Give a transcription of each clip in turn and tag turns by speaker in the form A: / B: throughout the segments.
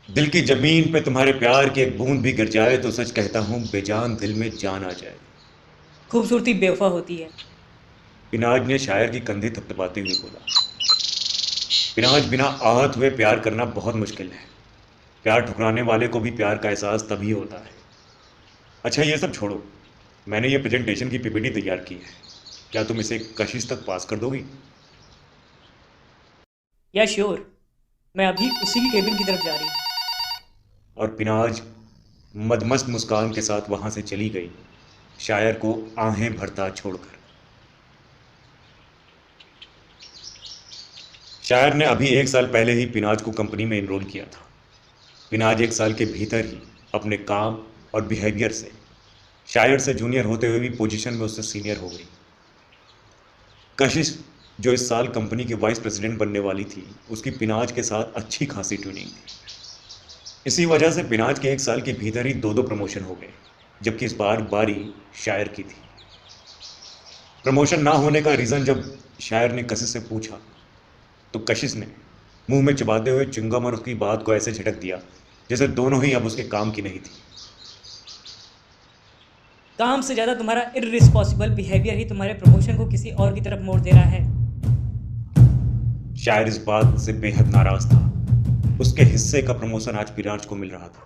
A: दिल की जमीन पे तुम्हारे प्यार की एक बूंद भी गिर जाए तो सच कहता हूँ बेजान दिल में जान आ जाए।
B: खूबसूरती बेवफा होती है।
A: पिनाज ने शायर की कंधे थपथपाते हुए बोला। पिनाज, बिना आहत हुए प्यार करना बहुत मुश्किल है। प्यार ठुकराने वाले को भी प्यार का एहसास तभी होता है। अच्छा, ये सब छोड़ो। मैंने ये प्रेजेंटेशन की पीपीटी तैयार की है। क्या तुम इसे कशिश तक पास कर दोगी?
B: या श्योर। मैं अभी उसी की केबिन की तरफ जा रही हूँ।
A: और पिनाज मदमस्त मुस्कान के साथ वहां से चली गई, शायर को आहें भरता छोड़कर। शायर ने अभी 1 साल पहले ही पिनाज को कंपनी में इनरोल किया था। पिनाज 1 साल के भीतर ही अपने काम और बिहेवियर से शायर से जूनियर होते हुए भी पोजीशन में उससे सीनियर हो गई। कशिश, जो इस साल कंपनी की वाइस प्रेसिडेंट बनने वाली थी, उसकी पिनाज के साथ अच्छी खासी ट्यूनिंग थी। इसी वजह से पिनाज के 1 साल के भीतर ही दो दो प्रमोशन हो गए, जबकि इस बार बारी शायर की थी। प्रमोशन ना होने का रीज़न जब शायर ने कशिश से पूछा, तो कशिश ने मुंह में चबाते हुए चिंगम और उसकी बात को ऐसे झटक दिया जैसे दोनों ही अब उसके काम की नहीं थी।
B: काम से ज़्यादा तुम्हारा इररिस्पॉसिबल बिहेवियर ही तुम्हारे प्रमोशन को किसी और की तरफ मोड़ दे रहा है।
A: शायर इस बात से बेहद नाराज था। उसके हिस्से का प्रमोशन आज पिनाज को मिल रहा था।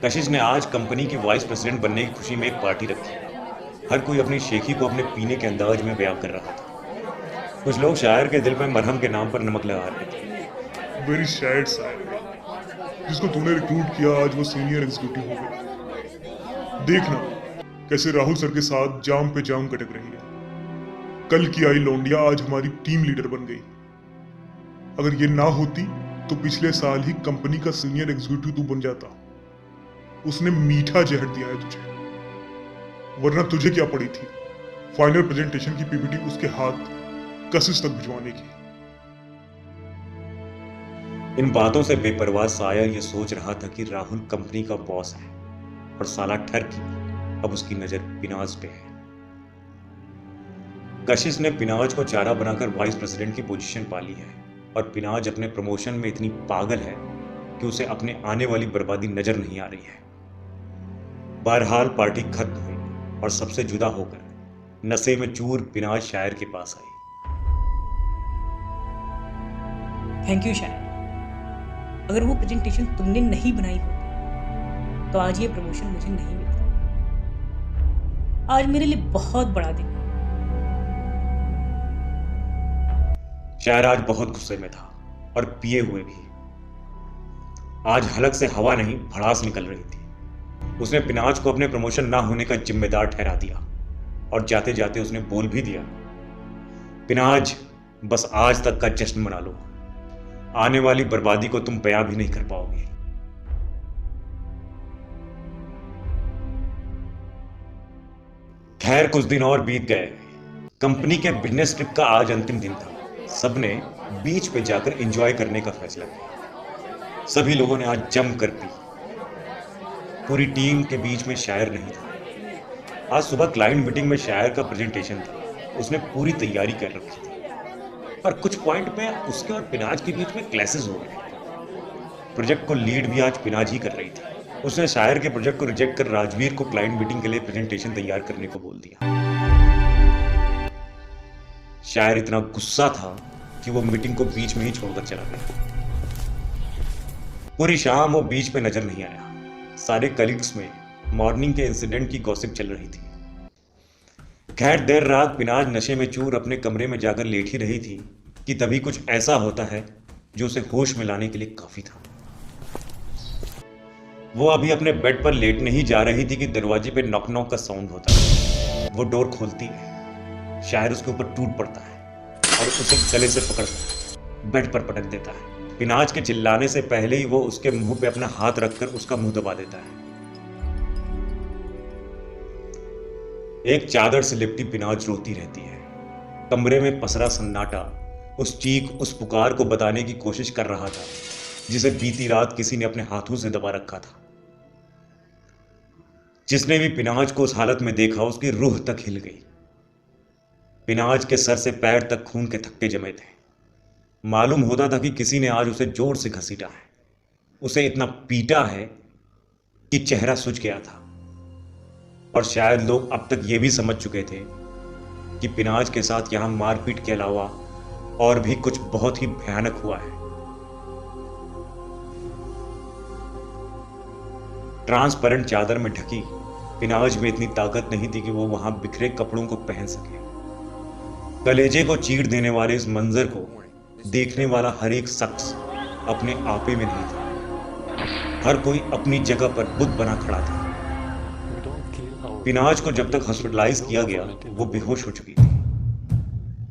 A: कशिश ने आज कंपनी की वाइस प्रेसिडेंट बनने की खुशी में एक पार्टी रखी। हर कोई अपनी शेखी को अपने पीने के अंदाज में बयां कर रहा था। कुछ लोग शायर के दिल में मरहम के नाम पर नमक लगा रहे थे।
C: वेरी सैड सायरा, जिसको तूने रिक्रूट किया आज वो सीनियर एग्जीक्यूटिव हो गया। देखना कैसे राहुल सर के साथ जाम पे जाम कटक रही है। कल की आई लौंडिया आज हमारी टीम लीडर बन गई। अगर ये ना होती तो पिछले साल ही कंपनी का सीनियर एग्जीक्यूटिव तू बन जाता। उसने मीठा जहर दिया है तुझे, वरना तुझे क्या पड़ी थी फाइनल प्रेजेंटेशन की पीपीटी उसके हाथ कशिश तक भिजवाने की।
A: इन बातों से बेपरवाह साया ये सोच रहा था कि राहुल कंपनी का बॉस है और साला ठरकी अब उसकी नजर पिनाज पे है। कशिश ने पिनाज को चारा बनाकर वाइस प्रेसिडेंट की पोजीशन पाली है, और पिनाज अपने प्रमोशन में इतनी पागल है कि उसे अपने आने वाली बर्बादी नजर नहीं आ रही है। बहरहाल पार्टी खत्म हुई और सबसे जुदा होकर नशे में चूर पिनाज शायर के पास आई।
B: थैंक यू शायर। अगर वो प्रेजेंटेशन तुमने नहीं बनाई होती तो आज ये प्रमोशन मुझे नहीं मिलता। आज मेरे लिए बहुत बड़ा दिन है।
A: शायर आज बहुत गुस्से में था और पिए हुए भी। आज हलक से हवा नहीं भड़ास निकल रही थी। उसने पिनाज को अपने प्रमोशन ना होने का जिम्मेदार ठहरा दिया और जाते जाते उसने बोल भी दिया, पिनाज, बस आज तक का जश्न मना लो। आने वाली बर्बादी को तुम बयां भी नहीं कर पाओगे। खैर, कुछ दिन और बीत गए। कंपनी के बिजनेस ट्रिप का आज अंतिम दिन था। सबने बीच पे जाकर एंजॉय करने का फैसला किया। सभी लोगों ने आज जम कर पी। पूरी टीम के बीच में शायर नहीं था। आज सुबह क्लाइंट मीटिंग में शायर का प्रेजेंटेशन था। उसने पूरी तैयारी कर रखी थी, पर कुछ पॉइंट पे उसके और पिनाज के बीच में क्लैशेस हो गए। प्रोजेक्ट को लीड भी आज पिनाज ही कर रही थी। उसने शायर के प्रोजेक्ट को रिजेक्ट कर राजवीर को क्लाइंट मीटिंग के लिए प्रेजेंटेशन तैयार करने को बोल दिया। शायर इतना गुस्सा था कि वो मीटिंग को बीच में ही छोड़कर चला गया। पूरी शाम वो बीच पे नजर नहीं आया। सारे कलीग्स में मॉर्निंग के इंसिडेंट की गॉसिप चल रही थी। खैर, देर रात पिनाज नशे में चूर अपने कमरे में जाकर लेट ही रही थी कि तभी कुछ ऐसा होता है जो उसे होश में लाने के लिए काफी था। वो अभी अपने बेड पर लेटने ही जा रही थी कि दरवाजे पे नॉक नॉक का साउंड होता है। वो डोर खोलती है। शायर उसके ऊपर टूट पड़ता है और उसे गले से पकड़कर बेड पर पटक देता है। पिनाज के चिल्लाने से पहले ही वो उसके मुंह पे अपना हाथ रखकर उसका मुंह दबा देता है। एक चादर से लिपटी पिनाज रोती रहती है। कमरे में पसरा सन्नाटा उस चीख, उस पुकार को बताने की कोशिश कर रहा था जिसे बीती रात किसी ने अपने हाथों से दबा रखा था। जिसने भी पिनाज को उस हालत में देखा उसकी रूह तक हिल गई। पिनाज के सर से पैर तक खून के थक्के जमे थे। मालूम होता था कि किसी ने आज उसे जोर से घसीटा है, उसे इतना पीटा है कि चेहरा सूज गया था। और शायद लोग अब तक ये भी समझ चुके थे कि पिनाज के साथ यहां मारपीट के अलावा और भी कुछ बहुत ही भयानक हुआ है। ट्रांसपेरेंट चादर में ढकी पिनाज में इतनी ताकत नहीं थी कि वो वहां बिखरे कपड़ों को पहन सके। कलेजे को चीर देने वाले इस मंजर को देखने वाला हर एक शख्स अपने आपे में नहीं था। हर कोई अपनी जगह पर बुत बना खड़ा था। पिनाज को जब तक हॉस्पिटलाइज किया गया वो बेहोश हो चुकी थी।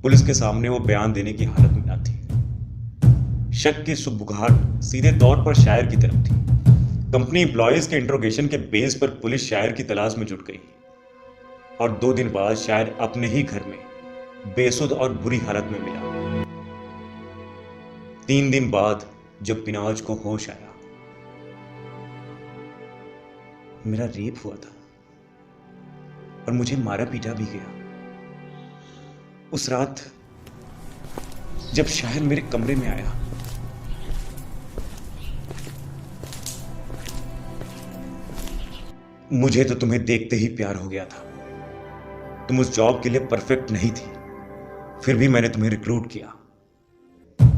A: पुलिस के सामने वो बयान देने की हालत में न थी। शक की सुबुगाहट सीधे तौर पर शायर की तरफ थी। कंपनी एम्प्लॉयज के इंट्रोगेशन के बेस पर पुलिस शायर की तलाश में जुट गई और 2 दिन बाद शायर अपने ही घर में बेसुध और बुरी हालत में मिला। 3 दिन बाद जब पिनाज को होश आया, मेरा रेप हुआ था और मुझे मारा पीटा भी गया। उस रात जब शायर मेरे कमरे में आया, मुझे तो तुम्हें देखते ही प्यार हो गया था। तुम उस जॉब के लिए परफेक्ट नहीं थी, फिर भी मैंने तुम्हें रिक्रूट किया।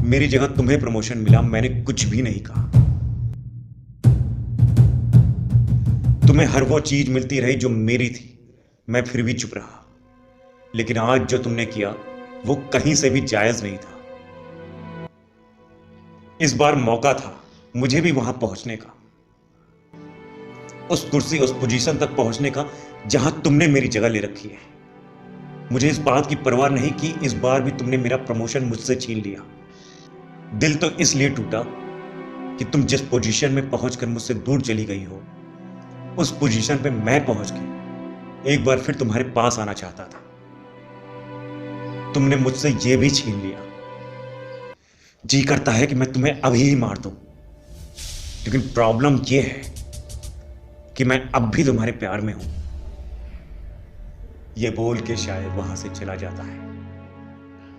A: मेरी जगह तुम्हें प्रमोशन मिला, मैंने कुछ भी नहीं कहा। तुम्हें हर वो चीज मिलती रही जो मेरी थी, मैं फिर भी चुप रहा। लेकिन आज जो तुमने किया वो कहीं से भी जायज नहीं था। इस बार मौका था मुझे भी वहां पहुंचने का, उस कुर्सी, उस पोजीशन तक पहुंचने का जहां तुमने मेरी जगह ले रखी है। मुझे इस बात की परवाह नहीं कि इस बार भी तुमने मेरा प्रमोशन मुझसे छीन लिया। दिल तो इसलिए टूटा कि तुम जिस पोजीशन में पहुंचकर मुझसे दूर चली गई हो, उस पोजीशन पे मैं पहुंच के एक बार फिर तुम्हारे पास आना चाहता था। तुमने मुझसे यह भी छीन लिया। जी करता है कि मैं तुम्हें अभी ही मार दूं, लेकिन प्रॉब्लम यह है कि मैं अब भी तुम्हारे प्यार में हूं। यह बोल के शायर वहां से चला जाता है।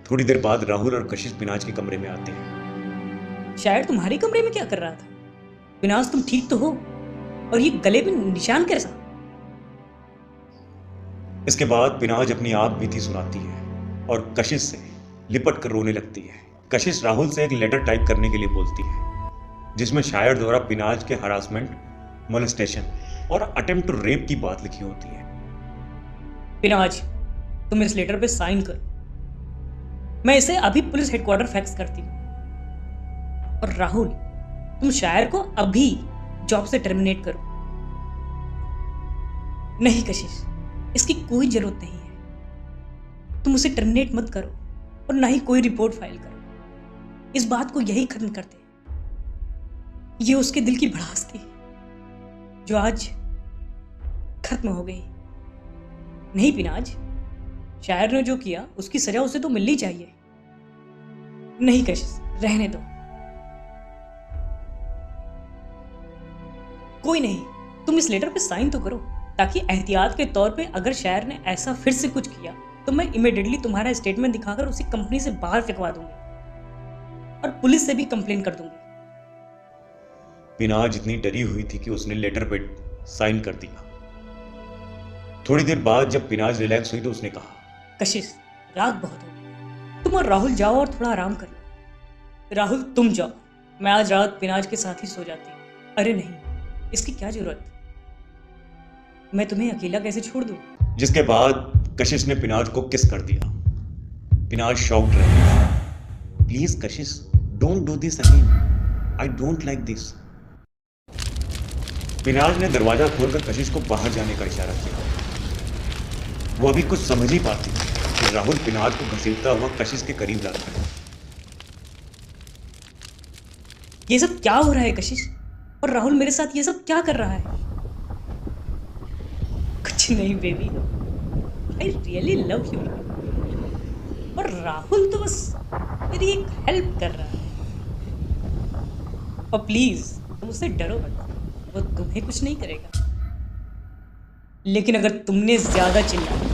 A: थोड़ी देर बाद राहुल और कशिश पिनाज के कमरे में आते हैं।
B: शायर तुम्हारे कमरे में क्या कर रहा था? पिनाज तुम ठीक तो हो? और ये गले पे निशान कैसा?
A: इसके बाद पिनाज अपनी आप बीती सुनाती है और कशिश से लिपट कर रोने लगती है। कशिश राहुल से एक लेटर टाइप करने के लिए बोलती है, जिसमें शायर द्वारा पिनाज के हरासमेंट, मोलेस्टेशन और अटेम्प्ट टू रेप की बात लिखी होती है।
B: पिनाज, तुम इस लेटर पे साइन कर। मैं इसे अभी पुलिस हेडक्वार्टर फैक्स करती हूँ। और राहुल, तुम शायर को अभी जॉब से टर्मिनेट करो। नहीं कशिश, इसकी कोई जरूरत नहीं है। तुम उसे टर्मिनेट मत करो और ना ही कोई रिपोर्ट फाइल करो। इस बात को यही खत्म करते। ये उसके दिल की भड़ास थी जो आज खत्म हो गई। नहीं पिनाज, शायर ने जो किया उसकी सजा उसे तो मिलनी चाहिए। नहीं कशिश, रहने दो। कोई नहीं, तुम इस लेटर पे साइन तो करो, ताकि एहतियात के तौर पे अगर शायर ने ऐसा फिर से कुछ किया तो मैं इमीडिएटली तुम्हारा स्टेटमेंट दिखाकर उसे कंपनी से बाहर फेंकवा दूंगी और पुलिस से भी कंप्लेन कर दूंगी।
A: पिनाज इतनी डरी हुई थी कि उसने लेटर पे साइन कर दिया। थोड़ी देर बाद जब पिनाज रिलैक्स हुई तो उसने कहा,
B: कशिश, रात बहुत हो गई, तुम और राहुल जाओ और थोड़ा आराम कर लो। राहुल तुम जाओ, मैं आज रात पिनाज के साथ ही सो जाती हूँ। अरे नहीं, इसकी क्या जरूरत? मैं तुम्हें अकेला कैसे छोड़ दूं?
A: जिसके बाद कशिश ने पिनाज को किस कर दिया। पिनाज शॉक्ड रहा। Please Kashish, don't do this again, I don't like this. Pinaz ने दरवाजा खोलकर कशिश को बाहर जाने का इशारा किया। वो अभी कुछ समझ ही पाती कि राहुल पिनाज को घसीटता हुआ कशिश के करीब लाता है।
B: ये सब क्या हो रहा है कशिश? और राहुल मेरे साथ ये सब क्या कर रहा है? कुछ नहीं baby, I really love you. और राहुल तो बस मेरी एक हेल्प कर रहा है। और प्लीज तुम उससे डरो मत, वो तुम्हें कुछ नहीं करेगा। लेकिन अगर तुमने ज्यादा चिल्लाया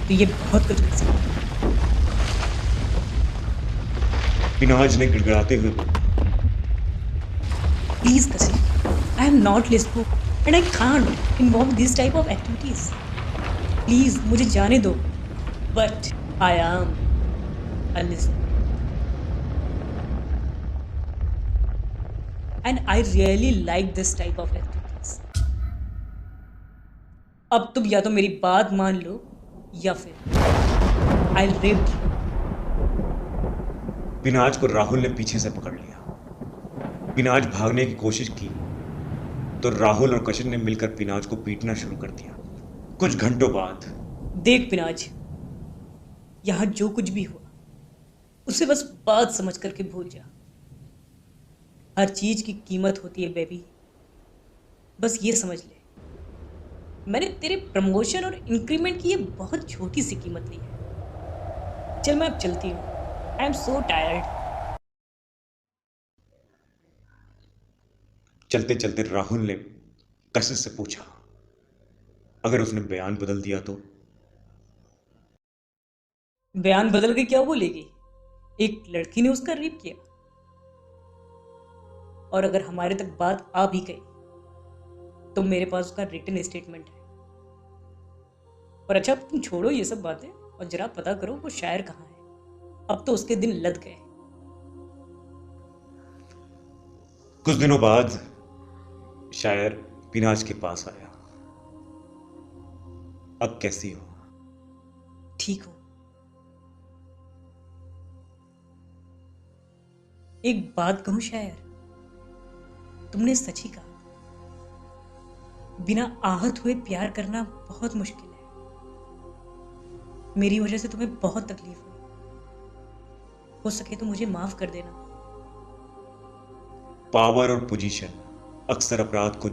B: तो ये बहुत कुछ कर सकता है।
A: पिनाज ने गिड़गिड़ाते हुए बोला।
B: Please Kashish, I am not lispo and I can't involve this type of activities. Please मुझे जाने दो, but I am a lispo and I really like this type of activities. अब तुम या तो मेरी बात मान लो या फिर आई रिप।
A: पिनाज को राहुल ने पीछे से पकड़ लिया। पिनाज भागने की कोशिश की तो राहुल और कशिश ने मिलकर पिनाज को पीटना शुरू कर दिया। कुछ घंटों बाद
B: देख पिनाज, यहां जो कुछ भी हुआ उसे बस बात समझ करके भूल जा। हर चीज की कीमत होती है बेबी, बस ये समझ ले, मैंने तेरे प्रमोशन और इंक्रीमेंट की ये बहुत छोटी सी कीमत ली है। चल मैं अब चलती हूँ, आई एम सो टायर्ड।
A: चलते चलते राहुल ने कशिश से पूछा, अगर उसने बयान बदल दिया तो?
B: बयान बदल के क्या बोलेगी? एक लड़की ने उसका रेप किया, और अगर हमारे तक बात आ भी गई तो मेरे पास उसका रिटन स्टेटमेंट है। और अच्छा तुम छोड़ो ये सब बातें और जरा पता करो वो शायर कहाँ है। अब तो उसके दिन लद गए।
A: कुछ दिनों बाद शायर पिनाज के पास आया। अब कैसी हो?
B: ठीक हो? एक बात कहूं शायर, तुमने सच ही कहा, बिना आहत हुए प्यार करना बहुत मुश्किल है। मेरी वजह से तुम्हें बहुत तकलीफ हुई, हो सके तो मुझे माफ कर देना।
A: पावर और पोजीशन अक्सर अपराध को